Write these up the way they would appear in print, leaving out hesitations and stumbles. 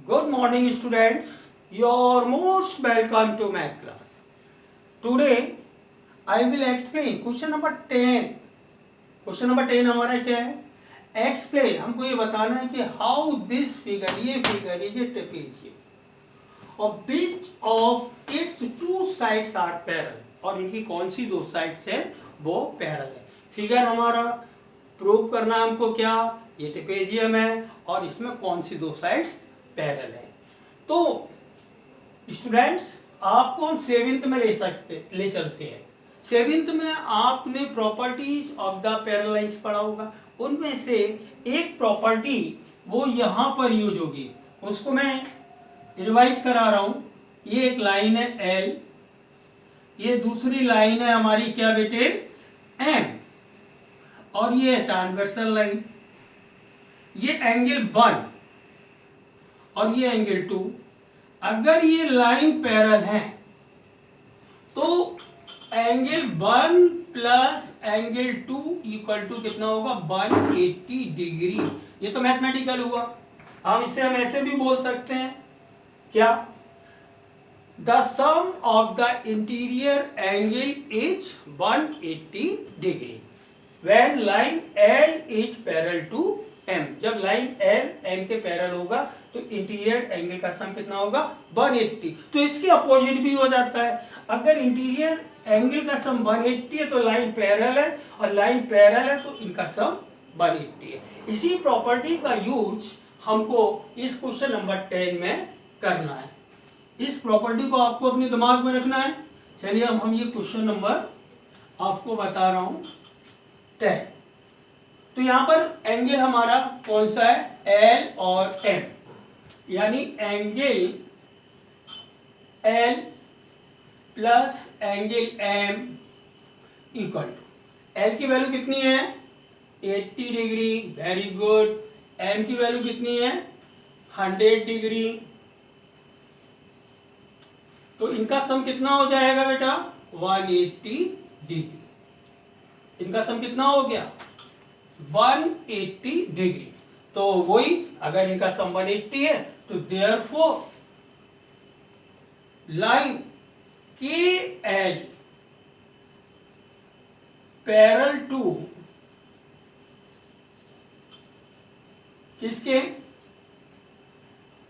Good morning, students. You are most welcome to my class. Today, I will explain question number 10. Question number 10 हमारा क्या है? Explain. हमको ये बताना है कि how this figure, ये figure is a trapezium. और which of its two sides are parallel. और इनकी कौन सी दो साइड्स है वो पैरेलल है. फिगर हमारा प्रूव करना हमको क्या, ये ट्रेपेजियम है और इसमें कौन सी दो साइड्स पैरेलल है. तो स्टूडेंट्स आपको हम सेवेंथ में ले चलते हैं. सेवेंथ में आपने properties of the parallel lines पढ़ा होगा. उनमें से एक प्रॉपर्टी वो यहाँ पर यूज होगी, उसको मैं रिवाइज करा रहा हूँ. ये एक लाइन है एल, ये दूसरी लाइन है हमारी क्या बेटे एम, और ये है ट्रांसवर्सल लाइन. ये एंगल 1 और ये एंगल 2. अगर ये लाइन पैरेलल है तो angle 1 plus angle 2 equal to कितना होगा 180 डिग्री. ये तो मैथमेटिकल हुआ. हम ऐसे भी बोल सकते हैं क्या, the sum of the interior angle is 180 degree when line L is parallel to M. जब लाइन एल एम के पैरेलल होगा तो इंटीरियर एंगल का सम कितना होगा 180. तो इसके अपोजिट भी हो जाता है. अगर इंटीरियर एंगल का सम 180 है तो लाइन पैरेलल है, और लाइन पैरेलल है तो इनका सम 180 है. इसी प्रॉपर्टी का यूज हमको इस क्वेश्चन नंबर 10 में करना है. इस प्रॉपर्टी को आपको अपने दिमाग में रखना है. चलिए अब हम ये क्वेश्चन नंबर आपको बता रहा हूं 10. तो यहां पर एंगल हमारा कौन सा है, एल और एम, यानी angle L plus angle M equal to, L की वैल्यू कितनी है 80 डिग्री. Very good. एम की वैल्यू कितनी है 100 डिग्री. तो इनका सम कितना हो जाएगा बेटा 180 डिग्री. इनका सम कितना हो गया 180 डिग्री. तो वही, अगर इनका सम 180 है तो देयरफॉर लाइन के एल पैरेलल टू किसके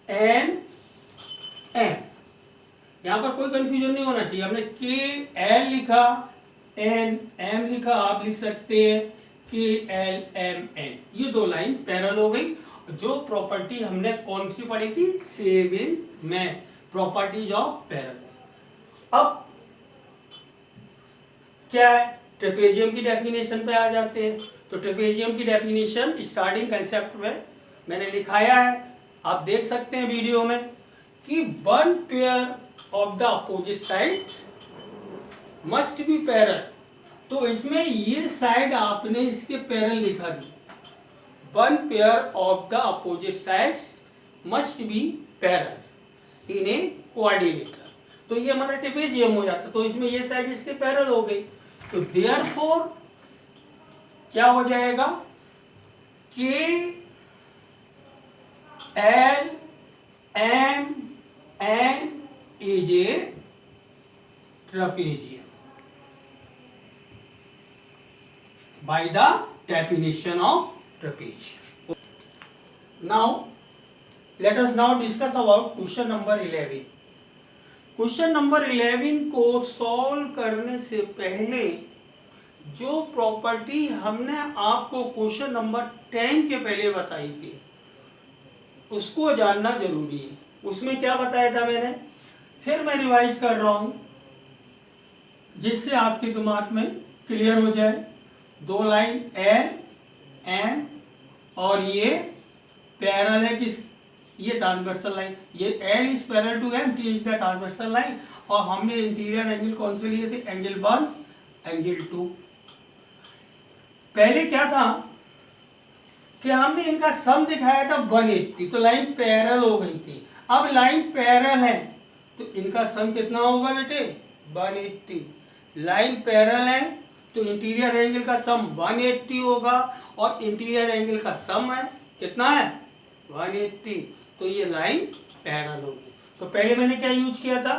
एन एम. यहां पर कोई कंफ्यूजन नहीं होना चाहिए. हमने के एल लिखा, एन एम लिखा, आप लिख सकते हैं के एल एम एन. ये दो लाइन पैरेलल हो गई. जो प्रॉपर्टी हमने कौन सी पढ़ी थी 7 में, प्रॉपर्टीज ऑफ पैरेलल. अब क्या है, ट्रेपेजियम की डेफिनेशन पे आ जाते हैं. तो ट्रेपेजियम की डेफिनेशन स्टार्टिंग कंसेप्ट में मैंने लिखाया है, आप देख सकते हैं वीडियो में, कि one pair of the opposite side must be parallel. तो इसमें ये साइड आपने इसके पैरेलल लिखा दी. One pair of the opposite sides must be parallel in a coordinator. तो ये हमारा ट्रेपेजियम हो जाता. तो इसमें ये साइड इसके पैरेलल हो गई. तो देयरफॉर क्या हो जाएगा, K L M N is a trapezium by the definition of trapezium. Now let us now discuss about question number 11. Question number 11 को सॉल्व करने से पहले जो प्रॉपर्टी हमने आपको क्वेश्चन नंबर 10 के पहले बताई थी उसको जानना जरूरी है. उसमें क्या बताया था मैंने, फिर मैं रिवाइज कर रहा हूं जिससे आपके दिमाग में क्लियर हो जाए. दो लाइन एल एम और ये पैरेलल है किस, ये ट्रांसवर्सल लाइन. ये L is parallel to M, T is the transversal line. और हमने इंटीरियर एंगल कौन से लिए थे, एंगल 1 एंगल 2. पहले क्या था कि हमने इनका सम दिखाया था 180, तो लाइन पैरेलल हो गई थी. अब लाइन पैरेलल है तो इनका सम कितना होगा बेटे 180. लाइन पैरेलल है तो इंटीरियर एंगल का सम 180 होगा, और इंटीरियर एंगल का सम है कितना है 180. तो ये लाइन पैरेलल होगी। तो पहले मैंने क्या यूज किया था,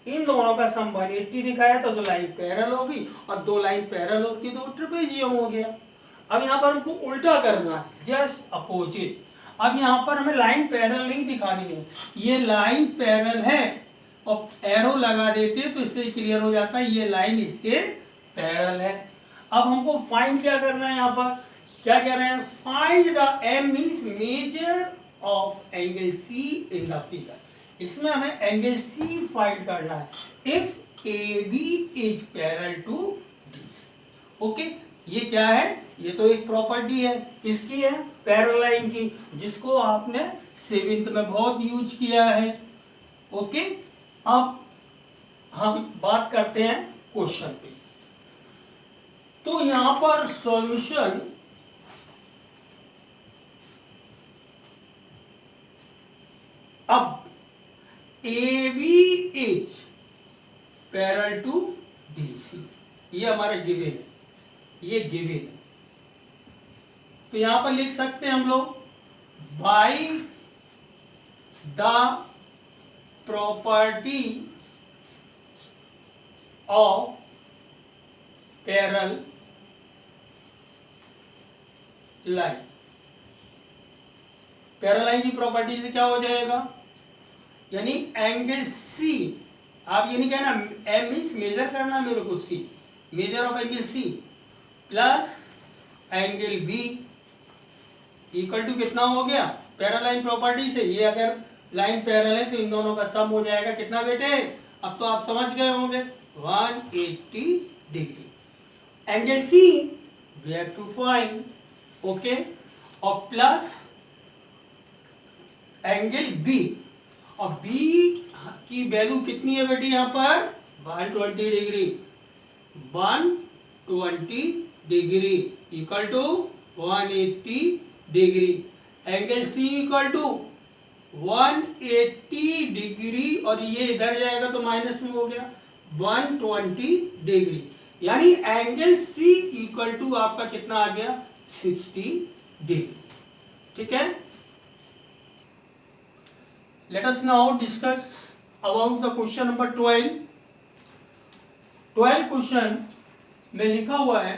इन दोनों का सम 180 दिखाया था, तो लाइन पैरेलल होगी, और दो लाइन पैरेलल होती तो ट्रेपेजियम हो गया। अब यहाँ पर हमको उल्टा करना है, जस्ट अपोजिट। अब यहाँ पर हमें लाइन पैरेलल नहीं दिखानी है, ये लाइन पैरेलल है और एरो लगा देते तो इससे क्लियर हो जाता है ये लाइन इसके पैरेलल है। अब हमको फाइंड क्या करना है, यहाँ पर क्या कह रहे हैं, find the M means measure of angle C in the figure. इसमें हमें एंगल सी फाइंड करना है if A B is parallel to D. Okay, ये क्या है, ये तो एक प्रॉपर्टी है, किसकी है, पैरेलल लाइन की, जिसको आपने 7th में बहुत यूज किया है। ओके, अब हम बात करते हैं क्वेश्चन पे। तो यहां पर सॉल्यूशन, अब A B is parallel to D C, ये हमारा गिवन है, ये गिवन है। तो यहां पर लिख सकते हैं हम लोग bye the property of parallel line. Parallel line की प्रॉपर्टी से क्या हो जाएगा, यानी एंगल सी, आप ये नहीं कहना एम मीन्स मेजर करना मेरे को C, measure of angle C plus angle B equal to कितना हो गया, पैरेलल लाइन प्रॉपर्टी से, ये अगर लाइन पैरेलल है तो इन दोनों का सम हो जाएगा कितना बेटे, अब तो आप समझ गए होंगे 180 degree. Angle C we have to find, okay, और प्लस एंगल बी, और बी की वैल्यू कितनी है बेटी यहाँ पर 120 degree, 120 degree equal to 180 degree. Angle C equal to 180 degree, और ये इधर जाएगा तो माइनस में हो गया 120 डिग्री, यानी एंगल सी इक्वल टू आपका कितना आ गया 60 डिग्री। ठीक है, let us now discuss about the question number 12 question में लिखा हुआ है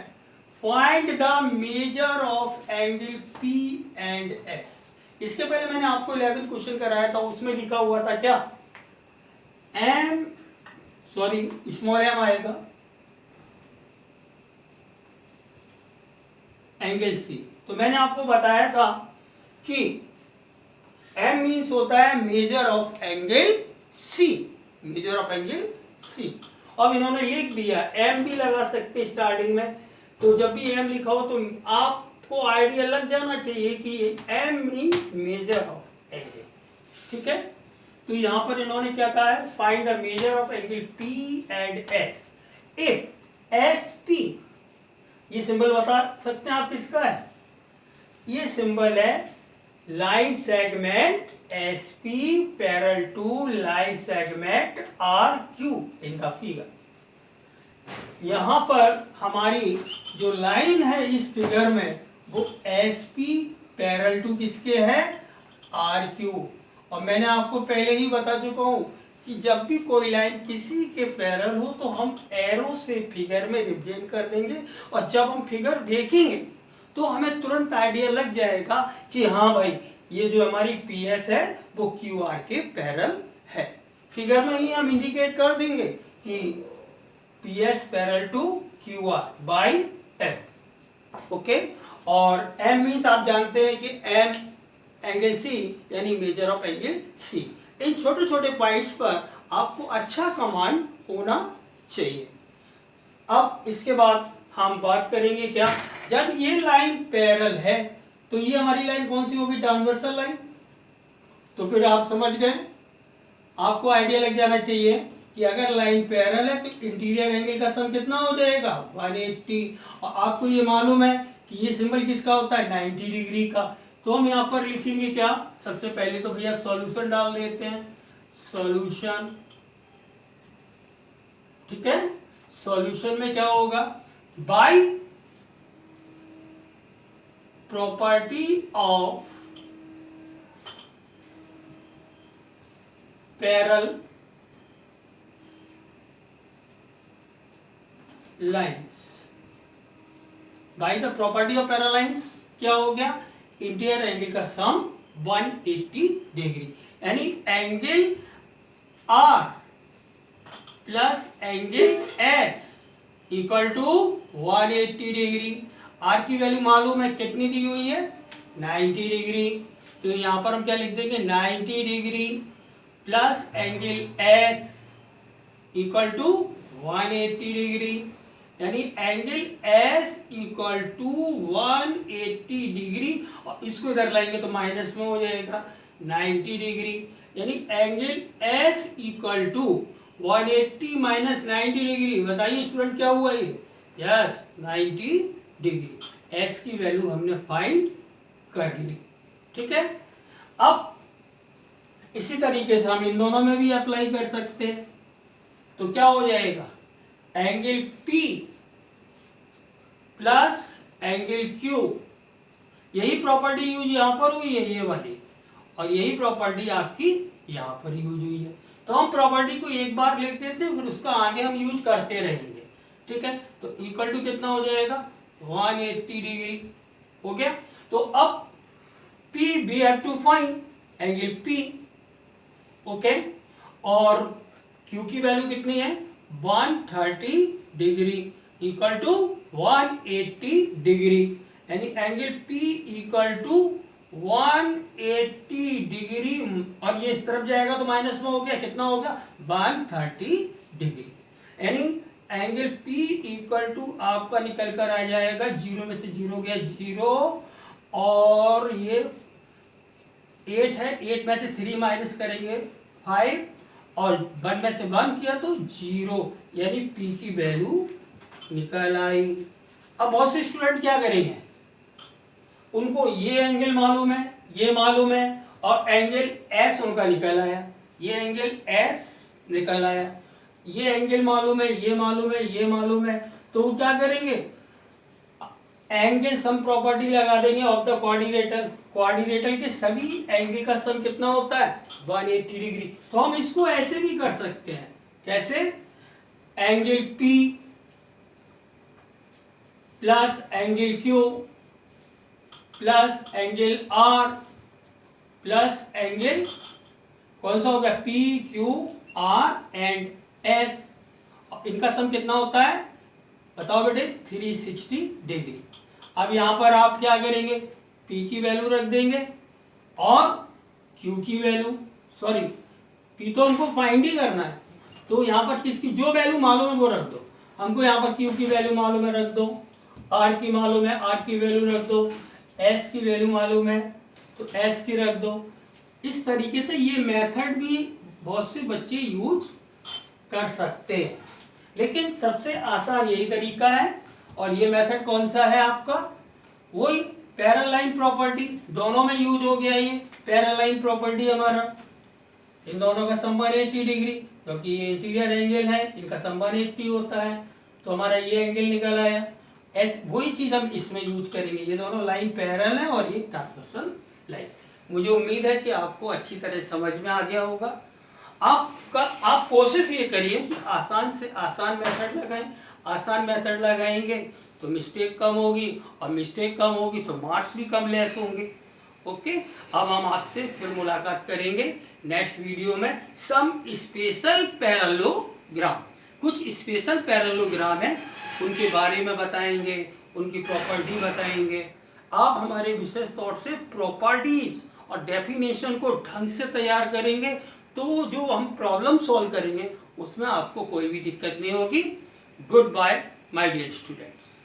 find the measure of angle P and S। इसके पहले मैंने आपको 11 क्वेश्चन कराया था, उसमें लिखा हुआ था क्या, एम सॉरी स्मॉल एम आएगा एंगल सी। तो मैंने आपको बताया था कि एम मीन्स होता है measure of angle C, measure of angle C. अब इन्होंने लिख दिया, एम भी लगा सकते स्टार्टिंग में, तो जब भी एम लिखा हो तो आपको आइडिया लग जाना चाहिए कि M means measure of angle. ठीक है, तो यहां पर इन्होंने क्या कहा है, find the measure of angle P and S if S P, ये सिंबल बता सकते हैं आप किसका है, ये सिंबल है line segment SP parallel to line segment RQ in the figure. यहां पर हमारी जो लाइन है इस फिगर में वो SP पैरेलल टू किसके है, RQ। और मैंने आपको पहले ही बता चुका हूं कि जब भी कोई लाइन किसी के पैरेलल हो तो हम एरो से फिगर में रिप्रेजेंट कर देंगे, और जब हम फिगर देखेंगे तो हमें तुरंत आइडिया लग जाएगा कि हाँ भाई ये जो हमारी PS है वो QR के पैरेलल है। फिगर में ही हम इंडिकेट कर देंगे कि PS parallel to QR by M। Okay, और M मीन्स आप जानते हैं कि M एंगल C यानी मेजर ऑफ एंगल C। इन छोटे छोटे पॉइंट्स पर आपको अच्छा कमांड होना चाहिए। अब इसके बाद हम बात करेंगे क्या, जब ये लाइन पैरेलल है तो ये हमारी लाइन कौन सी होगी, ट्रांसवर्सल लाइन। तो फिर आप समझ गए, आपको आइडिया लग जाना चाहिए कि अगर लाइन पैरेलल है तो इंटीरियर एंगल का सम कितना हो जाएगा 180, और आपको ये मालूम है कि ये सिंबल किसका होता है 90 डिग्री का। तो हम यहाँ पर लिखेंगे क्या, सबसे पहले तो भैया सॉल्यूशन डाल देते हैं, सॉल्यूशन। ठीक है, सॉल्यूशन में क्या होगा, by property of parallel lines. By the property of parallel lines क्या हो गया, इंटीरियर एंगल का सम 180 डिग्री, यानी angle R plus angle S equal to 180 degree. R की वैल्यू मालूम है कितनी दी हुई है, 90 डिग्री। तो यहां पर हम क्या लिख देंगे, 90 degree plus angle S equal to 180 degree, यानी angle S equal to 180 degree, और इसको इधर लाएंगे तो माइनस में हो जाएगा 90 डिग्री, यानी angle S equal to 180 minus 90 degree. बताइए स्टूडेंट क्या हुआ ये, यस 90 डिग्री। एस की वैल्यू हमने फाइंड कर ली, ठीक है। अब इसी तरीके से हम इन दोनों में भी अप्लाई कर सकते हैं। तो क्या हो जाएगा, angle P plus angle Q, यही प्रॉपर्टी यूज यहां पर हुई है ये वाली, और यही प्रॉपर्टी आपकी यहां पर यूज हुई है। तो हम प्रॉपर्टी को एक बार लिख देते हैं, फिर उसका आगे हम यूज करते रहेंगे, ठीक है। तो इक्वल टू कितना हो जाएगा, 180 डिग्री हो गया। तो अब P we have to find angle P, okay, और Q की वैल्यू कितनी है, 130 डिग्री इक्वल टू 180 डिग्री, यानी angle P equal to 180 degree, और ये इस तरफ जाएगा तो माइनस में हो गया, कितना हो गया 130 डिग्री, यानी एंगल P इक्वल टू आपका निकल कर आ जाएगा, जीरो में से जीरो गया जीरो, और ये 8 है, 8 में से 3 माइनस करेंगे 5, और 1 में से 1 किया तो 0, यानी P की वैल्यू निकल आई। अब बहुत से स्टूडेंट क्या करेंगे, उनको ये एंगल मालूम है, ये मालूम है, और एंगल S उनका निकल आया, ये एंगल S निकल आया, ये एंगल मालूम है, ये मालूम है, ये मालूम है, तो वो क्या करेंगे, एंगल सम प्रॉपर्टी लगा देंगे ऑफ द क्वाड्रिलेटरल। क्वाड्रिलेटरल के सभी एंगल का सम कितना होता है, 180 डिग्री। तो हम इसको ऐसे भी कर सकते हैं, कैसे, angle P plus angle Q plus angle R plus angle कौन सा हो गया, P Q R and S, इनका सम कितना होता है बताओ बेटे, 360 डिग्री। अब यहां पर आप क्या करेंगे, P की वैल्यू रख देंगे और Q की वैल्यू, सॉरी P तो हमको फाइंड ही करना है, तो यहां पर किसकी जो वैल्यू मालूम है वो रख दो। हमको यहां पर Q की वैल्यू मालूम है, रख दो, R की मालूम है, R की वैल्यू रख दो, S की वैल्यू मालूम है तो S की रख दो। इस तरीके से ये मेथड भी बहुत से बच्चे यूज कर सकते हैं, लेकिन सबसे आसान यही तरीका है। और ये मेथड कौन सा है आपका, वही पैरेलल लाइन प्रॉपर्टी, दोनों में यूज हो गया ये पैरेलल लाइन प्रॉपर्टी हमारा। इन दोनों का सम 180 डिग्री, क्योंकि ये इंटीरियर एंगल है, इनका सम 180 होता है, तो हमारा ये एंगल निकल आया। वही चीज हम इसमें यूज करेंगे, ये दोनों लाइन पैरेलल है और ये ट्रांसवर्सल लाइन। मुझे उम्मीद है कि आपको अच्छी तरह समझ में आ गया होगा। आप कोशिश ये करिए कि आसान से आसान मेथड लगाएं, आसान मेथड लगाएंगे तो मिस्टेक कम होगी, और मिस्टेक कम होगी तो मार्क्स भी कम लेस होंगे। ओके, अब हम आपसे फिर मुलाकात करेंगे नेक्स्ट वीडियो में सम स्पेशल पैरेललोग्राम। कुछ स्पेशल पैरेललोग्राम है, उनके बारे में बताएंगे, उनकी प्रॉपर्टी बताएंगे। आप हमारे विशेष तौर से प्रॉपर्टीज और डेफिनेशन को ढंग से तैयार करेंगे, तो जो हम प्रॉब्लम सॉल्व करेंगे उसमें आपको कोई भी दिक्कत नहीं होगी। Goodbye my dear students.